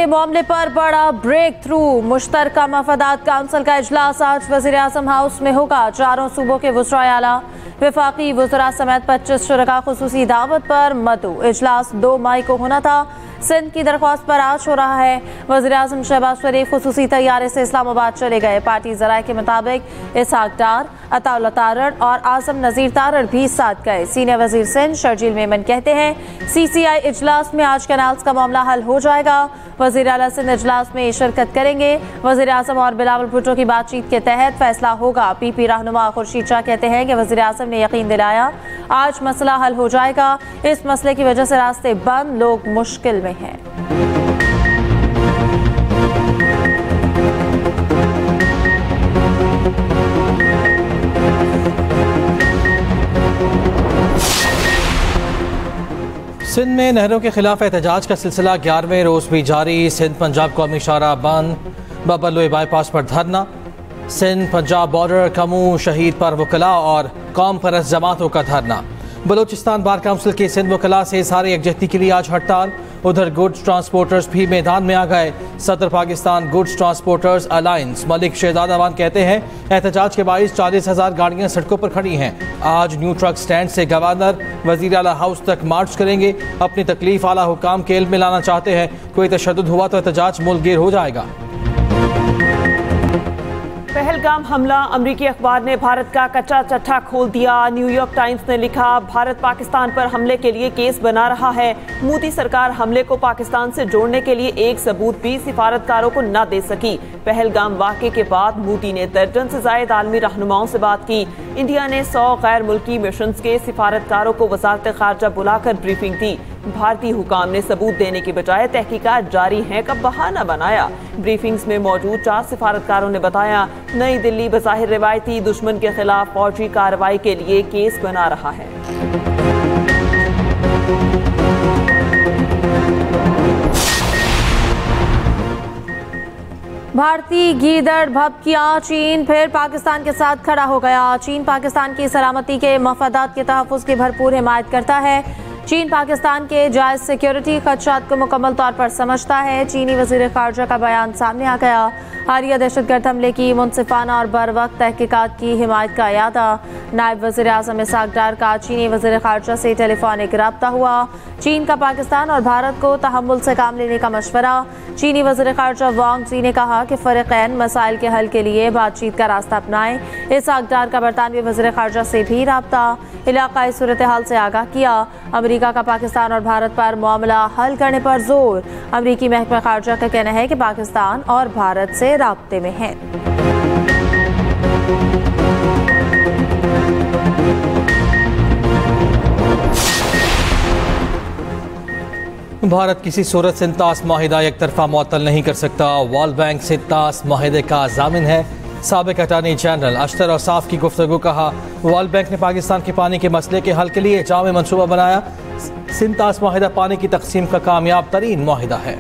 के मामले पर बड़ा ब्रेक थ्रू। मुश्तरका मफादात काउंसिल का इजलास आज वज़ीर-ए-आज़म हाउस में होगा। चारों सूबों के वज़राए आला, वफाकी वज़रा समेत 25 शुरका खुसूसी दावत पर मदऊ। इजलास 2 मई को होना था, सिंध की दरख्वास्त पर आज हो रहा है। वज़ीर-ए-आज़म शहबाज शरीफ खुसूसी तैयारे से इस्लामाबाद चले गए। पार्टी ज़राए के मुताबिक इसहाक डार, अताउल्लाह तारड़ और आज़म नज़ीर तारड़ भी साथ गए। सीनियर वज़ीर सिंध शर्जील मेमन कहते हैं CCI इजलास में आज कैनाल्स का मामला हल हो जाएगा। वज़ीर आला सिंध इजलास में शिरकत करेंगे। वज़ीर-ए-आज़म और बिलावल भुट्टो की बातचीत के तहत फैसला होगा। PP रहनुमा खुर्शीद शाह कहते हैं कि वज़ीर-ए-आज़म ने यकीन दिलाया आज मसला हल हो जाएगा। इस मसले की वजह से रास्ते बंद, लोग मुश्किल में हैं। सिंध में नहरों के खिलाफ एहतजाज का सिलसिला 11वें रोज भी जारी। सिंध पंजाब कौमी शाहराह बंद, बबरलोई बाईपास पर धरना। सिंध पंजाब बॉर्डर कमू शहीद पर वकला और कौम परस्त जमातों का धरना। बलोचिस्तान बार काउंसिल के सिंध वकला से इज़हार यकजहती के लिए आज हड़ताल। उधर गुड्स ट्रांसपोर्टर्स भी मैदान में आ गए। सदर Pakistan goods transporters alliance Malik Shahzad Awan कहते हैं एहतजाज के बाइस 40,000 गाड़ियां सड़कों पर खड़ी हैं। आज न्यू ट्रक स्टैंड से गवर्नर वज़ीर आला हाउस तक मार्च करेंगे। अपनी तकलीफ आला हुकाम के इल्म में लाना चाहते हैं। कोई तशद्दुद हुआ तो एहतजाज मुल्कगीर हो जाएगा। पहलगाम हमला, अमरीकी अखबार ने भारत का कच्चा चट्टा खोल दिया। न्यूयॉर्क टाइम्स ने लिखा भारत पाकिस्तान पर हमले के लिए केस बना रहा है। मोदी सरकार हमले को पाकिस्तान से जोड़ने के लिए एक सबूत भी सिफारतकारों को न दे सकी। पहलगाम वाक़े के बाद मोदी ने दर्जन से ज़ायद आलमी रहनुमाओं से बात की। इंडिया ने 100 गैर मुल्की मिशंस के सिफारतकारों को वज़ारत ख़ारजा बुलाकर ब्रीफिंग दी। भारतीय हुकाम ने सबूत देने की बजाय तहकीकात जारी हैं का बहाना बनाया। ब्रीफिंग्स में मौजूद 4 सिफारतकारों ने बताया नई दिल्ली बज़ाहिर रिवायती दुश्मन के खिलाफ फौजी कार्रवाई के लिए केस बना रहा है। भारतीय गीदड़ भभकियां, चीन फिर पाकिस्तान के साथ खड़ा हो गया। चीन पाकिस्तान की सलामती के मफादात के तहफ़्फ़ुज़ की भरपूर हिमायत करता है। चीन पाकिस्तान के जायज़ सिक्योरिटी खदशात को मुकम्मल तौर पर समझता है। चीनी वज़ीर ख़ारजा का बयान सामने आ गया। हालिया दहशतगर्द हमले की मुनसिफाना और बर वक्त तहकीकात की हिमायत का यादा। नायब वज़ीर आज़म इसहाक डार का चीनी वज़ीर ख़ारजा से टेलीफोनिक रब्ता हुआ। चीन का पाकिस्तान और भारत को तहम्मुल से काम लेने का मशवरा। चीनी वज़ीर ख़ारजा वांग जी ने कहा कि फ़रीक़ैन मसाइल के हल के लिए बातचीत का रास्ता अपनाएं। इसहाक डार का बरतानवी वज़ीर ख़ारजा से भी रब्ता। इलाक़ाई सूरत हाल से आगाह किया। अमरीका का पाकिस्तान और भारत पर मामला हल करने पर जोर। अमरीकी महकमा ख़ारजा का कहना है कि पाकिस्तान और भारत से राब्ते में है। भारत किसी सूरत से तास माहिदा एक तरफा मुअत्तल नहीं कर सकता। वर्ल्ड बैंक से तास माहिदे का जामिन है। साबिक अटॉर्नी जनरल अख्तर औसाफ की गुफ्तगू। कहा वर्ल्ड बैंक ने पाकिस्तान के पानी के मसले के हल के लिए जामे मनसूबा बनाया। सिंध तास माहिदा पानी की तकसीम का कामयाब तरीन माहिदा है।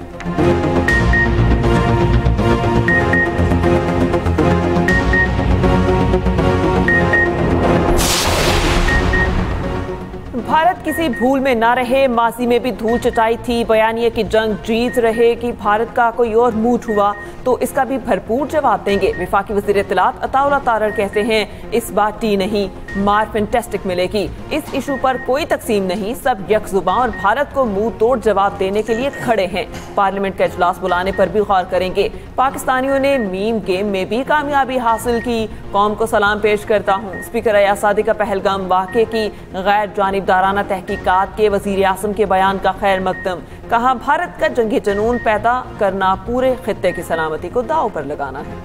भारत किसी भूल में ना रहे, माजी में भी धूल चटाई थी। बयानिए की जंग जीत रहे कि भारत का कोई और मूड हुआ तो इसका भी भरपूर जवाब देंगे। वफाकी वज़ीर इत्तलात अताउल्लाह तारड़ कहते हैं इस बार टी नहीं मार फैंटास्टिक मिलेगी। इस इशू पर कोई तकसीम नहीं, सब यकजुबां और भारत को मुंह तोड़ जवाब देने के लिए खड़े हैं। पार्लियामेंट का इजलास बुलाने पर भी गौर करेंगे। पाकिस्तानियों ने मीम गेम में भी कामयाबी हासिल की। कौम को सलाम पेश करता हूँ। स्पीकर अयासादी का पहलगाम वाक़े की गैर जानिबदाराना तहकीकात के वज़ीर आज़म के बयान का खैर मकदम। कहा भारत का जंगी जुनून पैदा करना पूरे खित्ते की सलामती को दांव पर लगाना है।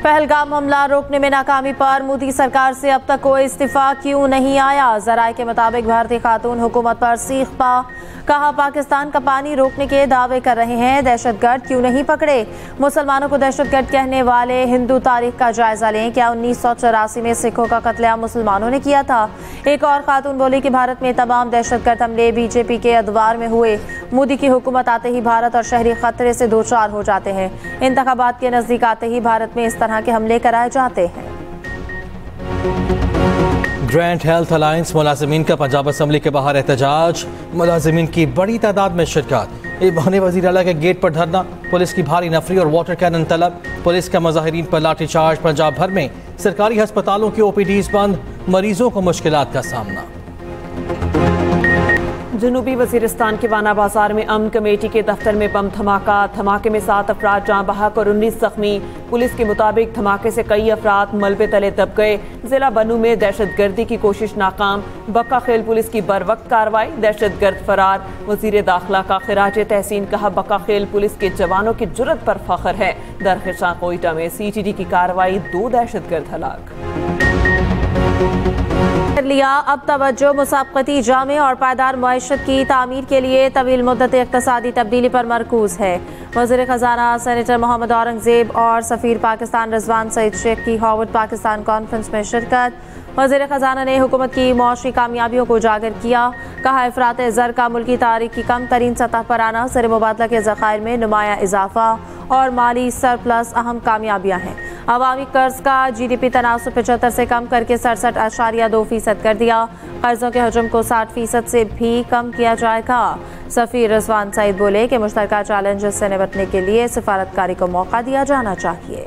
पहलगाम हमला रोकने में नाकामी पर मोदी सरकार से अब तक कोई इस्तीफा क्यों नहीं आया। ज़राए के मुताबिक भारतीय खातून हुकूमत पर सीख पा। कहा पाकिस्तान का पानी रोकने के दावे कर रहे हैं, दहशतगर्द क्यों नहीं पकड़े। मुसलमानों को दहशतगर्द कहने वाले हिंदू तारीख का जायजा लें। क्या 1984 में सिखों का कत्लेआम मुसलमानों ने किया था। एक और खातून बोली कि भारत में तमाम दहशतगर्द हमले बीजेपी के अदवार में हुए। मोदी की हुकूमत आते ही भारत और शहरी खतरे से दो चार हो जाते हैं। इंतखाबात के नजदीक आते ही भारत में इस तरह के हमले कराए जाते हैं। ग्रैंड हेल्थ अलायंस मुलाजिमीन का पंजाब असम्बली के बाहर एहतजाज, मुलाजिमीन की बड़ी तादाद में शिरकत। एक बहाने वज़ीर आला के गेट पर धरना, पुलिस की भारी नफरी और वाटर कैनन तलब, पुलिस का मुजाहिरीन पर लाठीचार्ज। पंजाब भर में सरकारी हस्पतालों की OPDs बंद, मरीजों को मुश्किलात का सामना। जनूबी वजीरिस्तान के वाना बाजार में अमन कमेटी के दफ्तर में बम धमाका, धमाके में 7 अफराद जाँ बहक और 19 जख्मी। पुलिस के मुताबिक धमाके से कई अफराद मलबे तले दब गए। जिला बनू में दहशतगर्दी की कोशिश नाकाम, बक्का खेल पुलिस की बरवक्त कार्रवाई, दहशतगर्द फरार। वजीर दाखिला का खिराज तहसीन, कहा बक्का खेल पुलिस के जवानों की जुर्रत पर फख्र है। दरखिशा कोयटा में CTD की कार्रवाई, 2 दहशतगर्द हलाक। लिया अब तवज्जो मुसाबकती जामे और पायदार मईशत की तामीर के लिए तवील मुद्दत इक़्तिसादी तब्दीली पर मरकूज है। वज़ीर ख़जाना सेनेटर मोहम्मद औरंगज़ेब और सफ़ीर पाकिस्तान रिजवान सईद शेख की हार्वर्ड पाकिस्तान कॉन्फ्रेंस में शिरकत। वज़ीर ख़जाना ने हुकूमत की मुआशी कामयाबियों को उजागर किया, कहा इफ़रात ज़र का मुल्की तारीख की कम तरीन सतह पर आना, ज़र मुबादला के ज़खायर में नुमाया इजाफा और माली सरप्लस अहम कामयाबियाँ हैं। अवामी कर्ज का GDP तनासुब 75 से कम करके 67.2% कर दिया। कर्जों के हजम को 60% से भी कम किया जाएगा। सफ़ीर रिजवान सईद बोले कि मुश्तरका चैलेंजेस से निपटने के लिए सिफारतकारी को मौका दिया जाना चाहिए।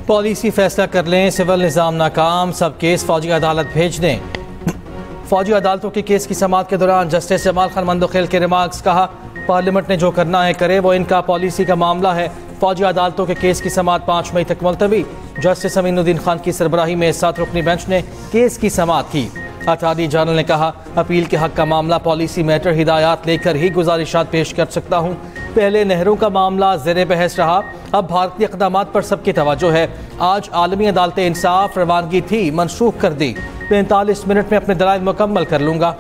पॉलिसी फैसला कर लें, सिविल निज़ाम नाकाम, सब केस फौजी अदालत भेज दें। फौजी अदालतों के केस की समाअत के दौरान जस्टिस जमाल खान मंदोखेल के रिमार्क्स, कहा पार्लियामेंट ने जो करना है करे, वो इनका पॉलिसी का मामला है। फौजी अदालतों के केस की समाअत 5 मई तक मुलतवी। जस्टिस अमीनुद्दीन खान की सरबराही में 7 रुकनी बेंच ने केस की समाअत की। अटॉर्नी जनरल ने कहा अपील के हक का मामला पॉलिसी मैटर हिदायत लेकर ही गुजारिशात पेश कर सकता हूँ। पहले नहरों का मामला ज़ेरे बहस रहा, अब भारतीय इक़दामात पर सबकी तवज्जो है। आज आलमी अदालत इंसाफ रवानगी थी, मनसूख कर दी। 45 मिनट में अपने दलाइल मुकम्मल कर लूँगा।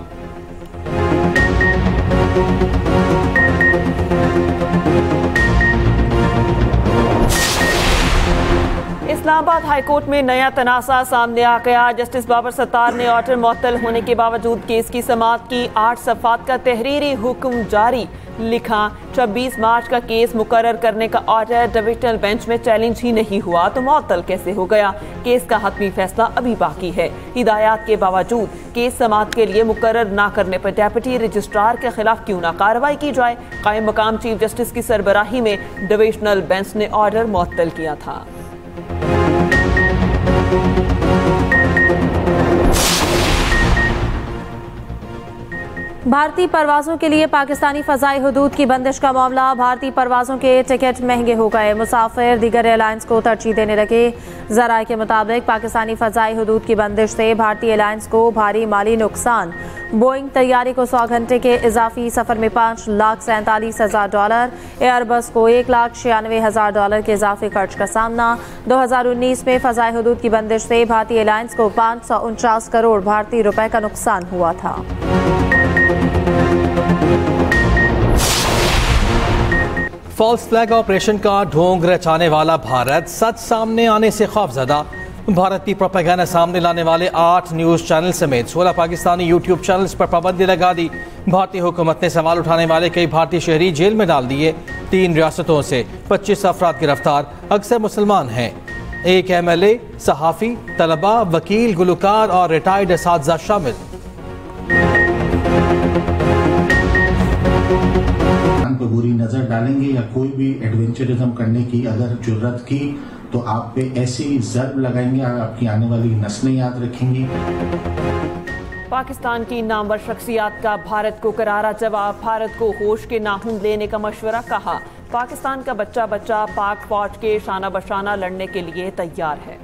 इस्लामाबाद हाईकोर्ट में नया तनाज़ा सामने आ गया। जस्टिस बाबर सत्तार ने ऑर्डर मुअत्तल होने के बावजूद केस की समाअत की। 8 सफ़ात का तहरीरी हुक्म जारी, लिखा 26 मार्च का केस मुकर्रर करने का ऑर्डर डिविजनल बेंच में चैलेंज ही नहीं हुआ तो मुअत्तल कैसे हो गया। केस का हतमी फैसला अभी बाकी है। हिदायत के बावजूद केस समाअत के लिए मुकर्रर ना करने पर डेप्यूटी रजिस्ट्रार के खिलाफ क्यों ना कार्रवाई की जाए। कायम मकाम चीफ जस्टिस की सरबराही में डिविजनल बेंच ने ऑर्डर मुअत्तल किया था। भारतीय परवाज़ों के लिए पाकिस्तानी फ़ज़ाई हुदूद की बंदिश का मामला। भारतीय परवाज़ों के टिकट महंगे हो गए, मुसाफिर दीगर एयरलाइंस को तरजीह देने लगे। ज़राए के मुताबिक पाकिस्तानी फ़ज़ाई हुदूद की बंदिश से भारतीय एयरलाइंस को भारी माली नुकसान। बोइंग तैयारी को 100 घंटे के इजाफी सफ़र में $5,47,000, एयरबस को $1,96,000 के इजाफी खर्च का सामना। 2019 में फ़ज़ाई हुदूद की बंदिश से भारतीय एयरलाइंस को 549 करोड़ भारतीय रुपए का नुकसान हुआ था। फॉल्स फ्लैग ऑपरेशन का ढोंग रचाने वाला भारत सच सामने आने से खौफजदा। भारत की प्रोपेगेंडा सामने लाने वाले 8 न्यूज़ चैनल समेत 16 पाकिस्तानी यूट्यूब चैनल्स पर पाबंदी लगा दी। भारतीय हुकूमत ने सवाल उठाने वाले कई भारतीय शहरी जेल में डाल दिए। 3 रियासतों से 25 अफराद गिरफ्तार, अक्सर मुसलमान हैं। एक MLA, सहाफ़ी, तलबा, वकील, गुलकार और रिटायर्ड असातिज़ा शामिल। बुरी नजर डालेंगे या कोई भी एडवेंचरिज्म करने की अगर जुर्रत की तो आप पे ऐसी ज़र्ब लगाएंगे, आपकी आने वाली नस्लें याद रखेंगी। पाकिस्तान की नामवर शख्सियत का भारत को करारा जवाब, भारत को होश के नाखून लेने का मशवरा। कहा पाकिस्तान का बच्चा बच्चा पाक फौज के शाना बशाना लड़ने के लिए तैयार है।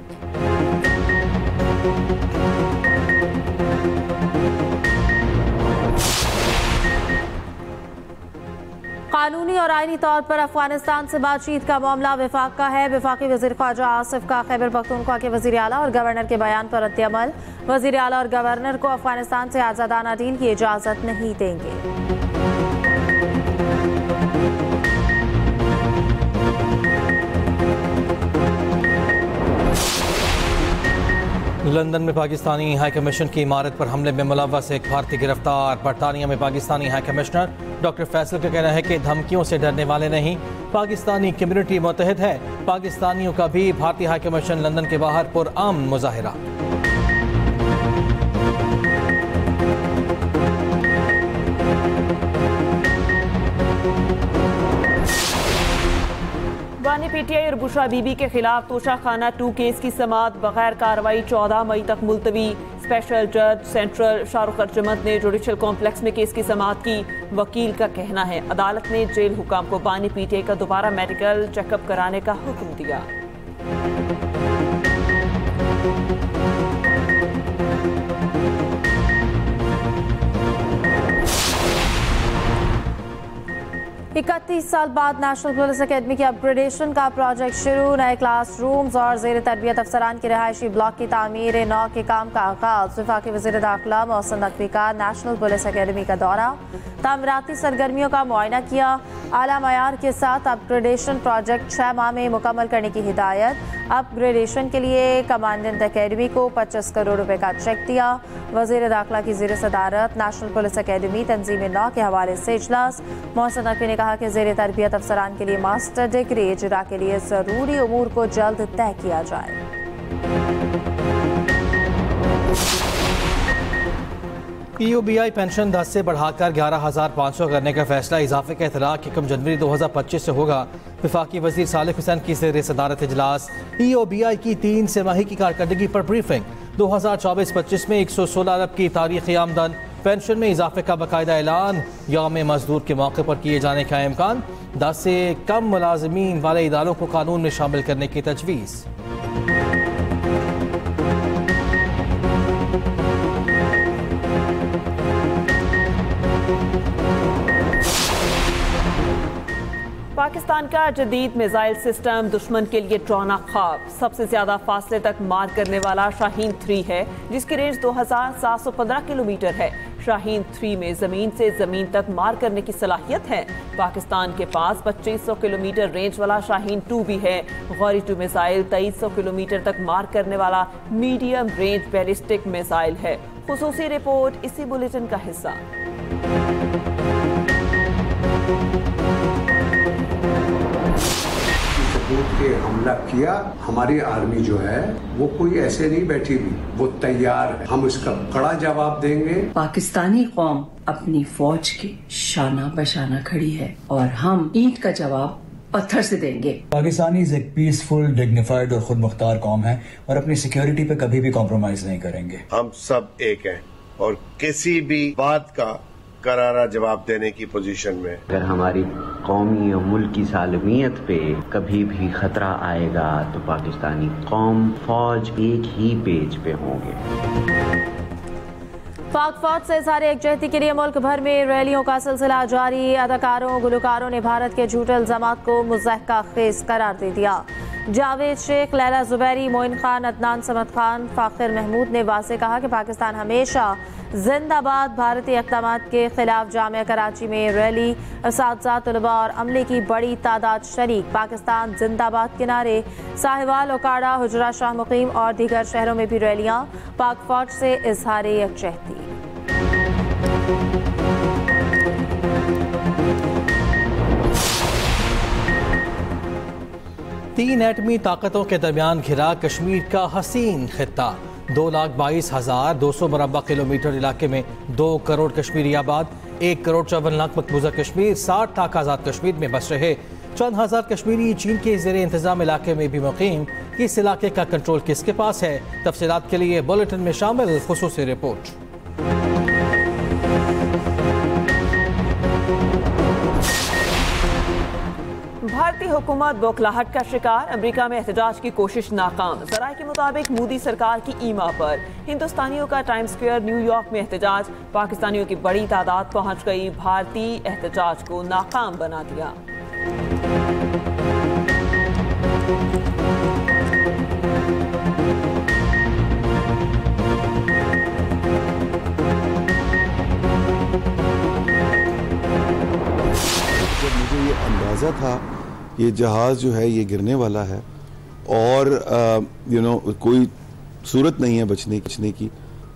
कानूनी और आईनी तौर पर अफगानिस्तान से बातचीत का मामला विफाक का है। वफाकी वज़ीर ख्वाजा आसिफ का खैबर पख्तूनख्वा के वज़ीर आला और गवर्नर के बयान पर रद्द-ए-अमल। वज़ीर आला और गवर्नर को अफगानिस्तान से आज़ादाना डील की इजाज़त नहीं देंगे। लंदन में पाकिस्तानी हाई कमीशन की इमारत पर हमले में मुलव्वस एक भारतीय गिरफ्तार। बरतानिया में Pakistani high commissioner doctor Faisal का कहना है कि धमकियों से डरने वाले नहीं, पाकिस्तानी कम्युनिटी मुत्तहिद है। पाकिस्तानियों का भी भारतीय हाई कमीशन लंदन के बाहर पुरअमन मुजाहिरा। बानी पीटीआई और बुशरा बीबी के खिलाफ तोशाखाना 2 केस की समाअत बगैर कार्रवाई 14 मई तक मुलतवी। स्पेशल जज सेंट्रल शाहरुख अर्जमंद ने जुडिशल कॉम्प्लेक्स में केस की समाअत की। वकील का कहना है अदालत ने जेल हुकाम को बानी पीटीआई का दोबारा मेडिकल चेकअप कराने का हुक्म दिया। इकतीस साल बाद नेशनल पुलिस अकेडमी की अपग्रेडेशन का प्रोजेक्ट शुरू। नए क्लासरूम्स और जेर तरबियत अफसरान के रहायशी ब्लॉक की तामीर नौ के काम का आगाज। वफाकी वज़ीर दाखिला मोहसिन नकवी का नेशनल पुलिस अकेडमी का दौरा, तामीराती सरगर्मियों का मुआयना किया। आला मयार के साथ अपग्रेडेशन प्रोजेक्ट 6 माह में मुकम्मल करने की हिदायत। अपग्रेडेशन के लिए कमांडेंट अकेडमी को 25 करोड़ रुपए का चेक दिया। वज़ीर दाखिला की ज़ेर सदारत नेशनल पुलिस अकेडमी तंजीम 9 के हवाले से इजलास। मोहसिन नकवी ने कहा कि ज़ेर तरबियत अफसरान के लिए मास्टर डिग्री इजरा के लिए ज़रूरी उमूर को जल्द तय किया जाए। EOBI पेंशन 10 से बढ़ाकर 11,500 करने का फैसला इजाफे का इतलाक 1 जनवरी 2025 से होगा। वफाकी वज़ीर सालिक हुसैन की ज़ेर सदारत इजलास। EOBI की 3 तिमाही की कारकर्दगी पर ब्रीफिंग। 2024-25 में 116 अरब की तारीखी आमदन। पेंशन में इजाफे का बाकायदा ऐलान। यौम मजदूर के मौके पर किए जाने का इम्कान। 10 से कम मुलाजमीन वाले इदारों को कानून में शामिल करने की तजवीज़। पाकिस्तान का जदीद मिसाइल सिस्टम दुश्मन के लिए ड्रोना ख्वाब। सबसे ज्यादा फासले तक मार करने वाला शाहीन 3 है, जिसकी रेंज 2715 किलोमीटर है। शाहीन 3 में जमीन से जमीन तक मार करने की सलाहियत है। पाकिस्तान के पास 2500 किलोमीटर रेंज वाला शाहीन 2 भी है। गौरी 2 मिसाइल 2300 किलोमीटर तक मार करने वाला मीडियम रेंज बैलिस्टिक मिसाइल है। खुसूसी रिपोर्ट इसी बुलेटिन का हिस्सा। के हमला किया, हमारी आर्मी जो है वो कोई ऐसे नहीं बैठी हुई, वो तैयार है। हम इसका कड़ा जवाब देंगे। पाकिस्तानी कौम अपनी फौज के शाना बशाना खड़ी है और हम ईंट का जवाब पत्थर से देंगे। पाकिस्तानी एक पीसफुल, डिग्निफाइड और खुद मुख्तार कौम है और अपनी सिक्योरिटी पे कभी भी कॉम्प्रोमाइज नहीं करेंगे। हम सब एक हैं और किसी भी बात का करारा जवाब देने की पोजीशन में। अगर हमारी कौमी और मुल्क की सालमियत पे कभी भी खतरा आएगा तो पाकिस्तानी कौम फौज एक ही पेज पे होंगे। पाक फौज से इज़हार यकजहती के लिए मुल्क भर में रैलियों का सिलसिला जारी। अदाकारों गुलकारों ने भारत के झूठे इल्जामात को मुज़हका खेज करार दे दिया। जावेद शेख, लैला जुबैरी, मोइन खान, अदनान समद खान, फाखिर महमूद ने वाज़ेह कहा कि पाकिस्तान हमेशा जिंदाबाद। भारतीय इक़दामात के खिलाफ जामिया कराची में रैली, असातिज़ा, तलबा और अमले की बड़ी तादाद शरीक। पाकिस्तान जिंदाबाद के नारे। साहिवाल, ओकाड़ा, हुजरा, शाह मुकीम और दीगर शहरों में भी रैलियां। पाक फौज से इज़हार यकजहती। तीन एटमी ताकतों के दरमियान घिरा कश्मीर का हसीन खित्ता। 2,22,200 मुरब्बा किलोमीटर इलाके में 2 करोड़ कश्मीरी आबाद। 1 करोड़ 54 लाख मकबूजा कश्मीर, 60 लाख आज़ाद कश्मीर में बस रहे। चंद हजार कश्मीरी चीन के ज़ेर इंतजाम इलाके में भी मुकीम। इस इलाके का कंट्रोल किसके पास है? तफसीलात के लिए बुलेटिन में शामिल खुसूसी रिपोर्ट। भारतीय हुकूमत बौखलाहट का शिकार। अमेरिका में एहतजाज की कोशिश नाकाम। जराये के मुताबिक मोदी सरकार की ईमा पर हिंदुस्तानियों का टाइम स्क्वायर न्यूयॉर्क में एहतजाज। पाकिस्तानियों की बड़ी तादाद पहुंच गई। भारतीय एहतजाज को नाकाम बना दिया। जब मुझे ये अंदाज़ा था ये जहाज़ जो है ये गिरने वाला है और कोई सूरत नहीं है बचने की।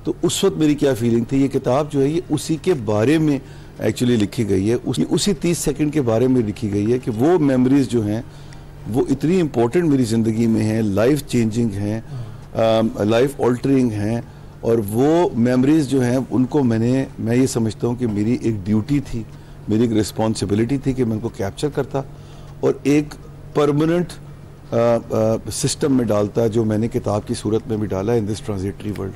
तो उस वक्त मेरी क्या फीलिंग थी, ये किताब जो है ये उसी के बारे में एक्चुअली लिखी गई है, उसी 30 सेकंड के बारे में लिखी गई है कि वो मेमोरीज जो हैं वो इतनी इम्पोर्टेंट मेरी ज़िंदगी में हैं, लाइफ चेंजिंग हैं, लाइफ ऑल्टरिंग हैं, और वो मेमोरीज जो हैं उनको मैं ये समझता हूँ कि मेरी एक ड्यूटी थी, मेरी एक रिस्पॉन्सिबिलिटी थी कि मैं उनको कैप्चर करता और एक परमानेंट सिस्टम में डालता, जो मैंने किताब की सूरत में भी डाला in this transitory world.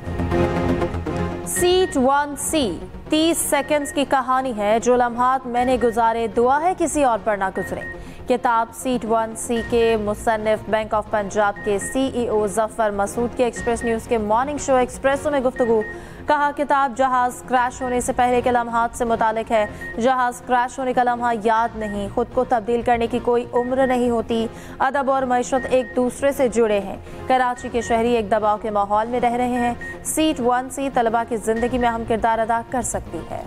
Seat 1C 30 seconds की कहानी है, जो लम्हात मैंने गुजारे दुआ है किसी और पर ना गुजरे। किताब सीट 1C के मुसन्निफ बैंक ऑफ पंजाब के CEO जफर मसूद के एक्सप्रेस न्यूज़ के मॉर्निंग शो एक्सप्रेसो में गुफ्तगू। कहा किताब जहाज क्रैश होने से पहले के लम्हात से मुतालिक है। जहाज क्रैश होने का लम्हा याद नहीं, खुद को तब्दील करने की कोई उम्र नहीं होती। अदब और मईशत एक दूसरे से जुड़े हैं। कराची के शहरी एक दबाव के माहौल में रह रहे हैं। सीट 1C तलबा की जिंदगी में अहम किरदार अदा कर सकती है।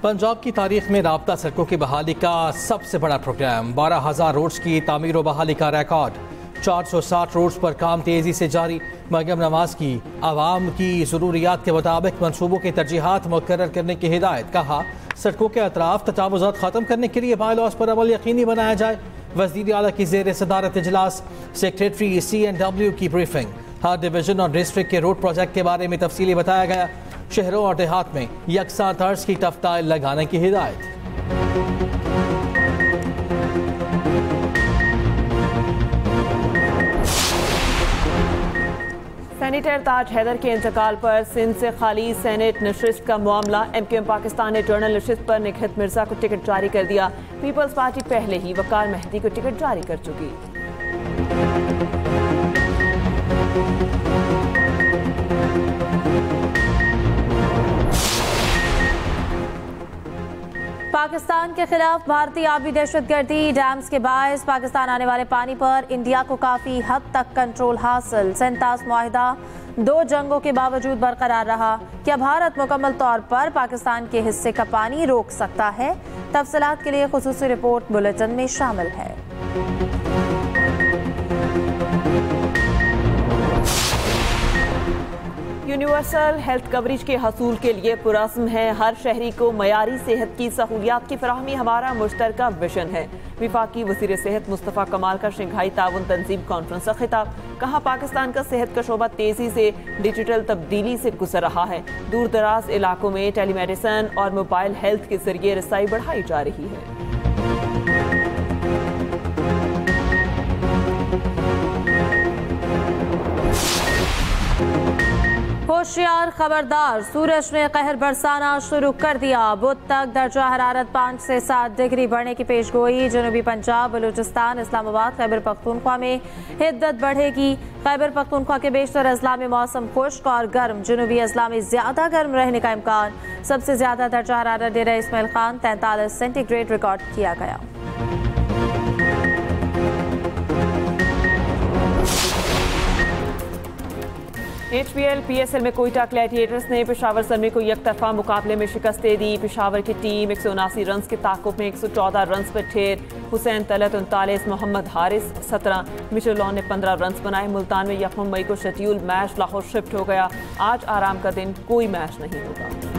पंजाब की तारीख में राब्ता सड़कों की बहाली का सबसे बड़ा प्रोग्राम, 12,000 रोड्स की तामीर व बहाली का रिकॉर्ड। 460 रोड्स पर काम तेजी से जारी। मरियम नवाज की आवाम की ज़रूरियात के मुताबिक मनसूबों की तरजीहात मुकर्रर करने की हिदायत। कहा सड़कों के अतराफ तजावुज़ात ख़त्म करने के लिए बायलॉज पर अमल यकीनी बनाया जाए। वज़ीर आला की ज़ेर सदारत इजलास, सेक्रेटरी CNW की ब्रीफिंग। हर डिवीजन और डिस्ट्रिक्ट के रोड प्रोजेक्ट के बारे में तफसीली बताया गया। शहरों और देहात में यकसा तर्ज की टफ्ताइल लगाने की हिदायत। सेनेटर ताज हैदर के इंतकाल पर सिंध से खाली सेनेट नशिस्त का मामला। MQM पाकिस्तान ने जर्नल नशिस्त पर निखत मिर्जा को टिकट जारी कर दिया। पीपल्स पार्टी पहले ही वकार मेहदी को टिकट जारी कर चुकी। पाकिस्तान के खिलाफ भारतीय आबी दहशतगर्दी, डैम्स के बायस पाकिस्तान आने वाले पानी पर इंडिया को काफी हद तक कंट्रोल हासिल। सेंटास मुआहिदा 2 जंगों के बावजूद बरकरार रहा। क्या भारत मुकम्मल तौर पर पाकिस्तान के हिस्से का पानी रोक सकता है? तफसीलात के लिए खुसूसी रिपोर्ट बुलेटिन में शामिल है। यूनिवर्सल हेल्थ कवरेज के हसूल के लिए पुरज़्म है। हर शहरी को मयारी सेहत की सहूलियात की फराहमी हमारा मुश्तरका विजन है। विफाकी वज़ीर सेहत मुस्तफ़ा कमाल का शंघाई ताउन तंजीम कॉन्फ्रेंस का खिताब। कहा पाकिस्तान का सेहत का शोबा तेज़ी से डिजिटल तब्दीली से गुजर रहा है। दूर दराज इलाकों में टेलीमेडिसन और मोबाइल हेल्थ के जरिए रसाई बढ़ाई जा रही है। होशियार खबरदार, सूरज ने कहर बरसाना शुरू कर दिया। बुध तक दर्जा हरारत 5 से 7 डिग्री बढ़ने की पेशगोई। जनूबी पंजाब, बलूचिस्तान, इस्लामाबाद, खैबर पख्तूनख्वा में हिद्दत बढ़ेगी। खैबर पख्तूनख्वा के बेशतर अजला में मौसम खुश्क और गर्म, जनूबी अजला में ज्यादा गर्म रहने का इम्कान। सबसे ज्यादा दर्जा हरारत डेरा इस्माइल खान 43 सेंटीग्रेड रिकॉर्ड किया गया। HPL PSL में कोयटा ग्लैडिएटर्स ने पेशावर समी को एकतरफा मुकाबले में शिकस्त दे दी। पेशावर की टीम 179 रन के ताकुब में 114 रन पर ठेर। हुसैन तलत 39, मोहम्मद हारिस 17, मिशेल लॉन ने 15 रन बनाए। मुल्तान में 1 मई को शेड्यूल मैच लाहौर शिफ्ट हो गया। आज आराम का दिन, कोई मैच नहीं होगा।